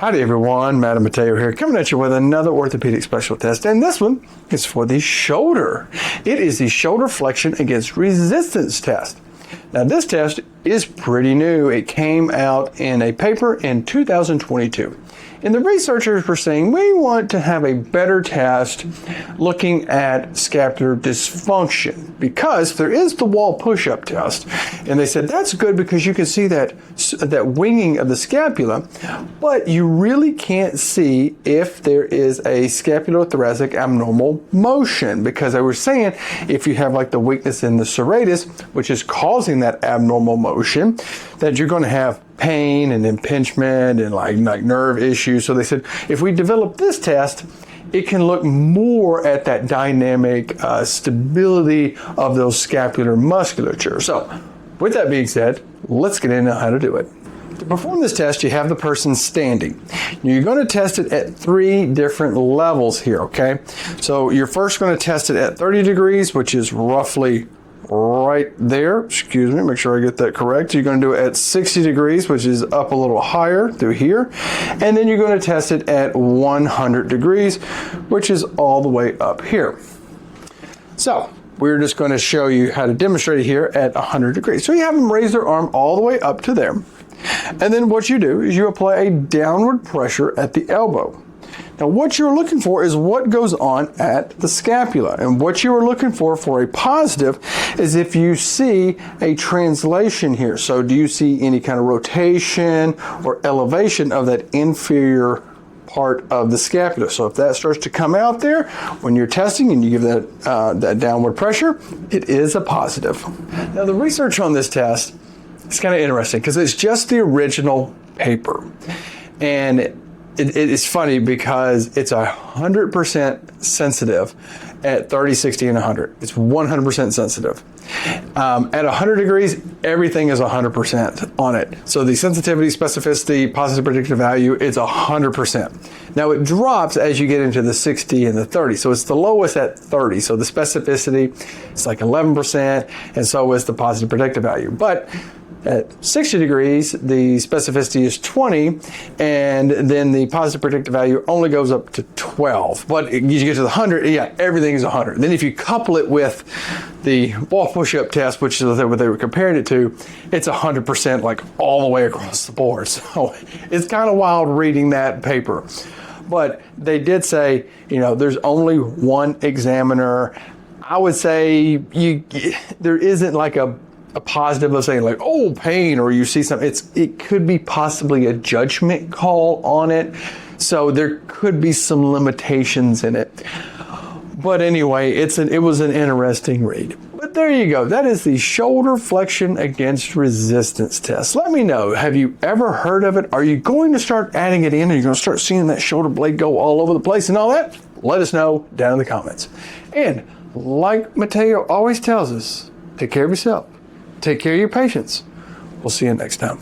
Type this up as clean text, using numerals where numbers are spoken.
Howdy everyone, Madam Mateo here, coming at you with another orthopedic special test, and this one is for the shoulder. It is the shoulder flexion against resistance test. Now this test is pretty new. It came out in a paper in 2022. And the researchers were saying, we want to have a better test looking at scapular dysfunction because there is the wall push-up test. And they said, that's good because you can see that winging of the scapula, but you really can't see if there is a scapulothoracic abnormal motion because they were saying if you have like the weakness in the serratus, which is causing that abnormal motion, that you're going to have pain and impingement and like nerve issues. So they said, if we develop this test, it can look more at that dynamic stability of those scapular musculature. So with that being said, let's get into how to do it. To perform this test, you have the person standing. You're going to test it at 3 different levels here, okay? So you're first going to test it at 30 degrees, which is roughly right there. Excuse me, make sure I get that correct. You're going to do it at 60 degrees, which is up a little higher through here. And then you're going to test it at 100 degrees, which is all the way up here. So we're just going to show you how to demonstrate it here at 100 degrees. So you have them raise their arm all the way up to there. And then what you do is you apply a downward pressure at the elbow. Now what you're looking for is what goes on at the scapula. And what you are looking for a positive is if you see a translation here. So do you see any kind of rotation or elevation of that inferior part of the scapula? So if that starts to come out there when you're testing and you give that downward pressure, it is a positive. Now the research on this test is kind of interesting because it's just the original paper. And it is funny because it's 100% sensitive at 30, 60, and 100. It's 100% sensitive. At 100 degrees, everything is 100% on it. So the sensitivity, specificity, positive predictive value, it's 100%. Now it drops as you get into the 60 and the 30. So it's the lowest at 30. So the specificity is like 11%, and so is the positive predictive value. But at 60 degrees, the specificity is 20, and then the positive predictive value only goes up to 12. But you get to the 100, yeah, everything is 100. Then if you couple it with the wall push-up test, which is what they were comparing it to, it's 100% like all the way across the board. So it's kind of wild reading that paper. But they did say, you know, there's only one examiner. I would say there isn't like a positive of saying like, oh, pain, or you see something. It could be possibly a judgment call on it. So there could be some limitations in it. But anyway, it was an interesting read. But there you go. That is the shoulder flexion against resistance test. Let me know, have you ever heard of it? Are you going to start adding it in? Are you going to start seeing that shoulder blade go all over the place and all that? Let us know down in the comments. And like Mateo always tells us, take care of yourself. Take care of your patients. We'll see you next time.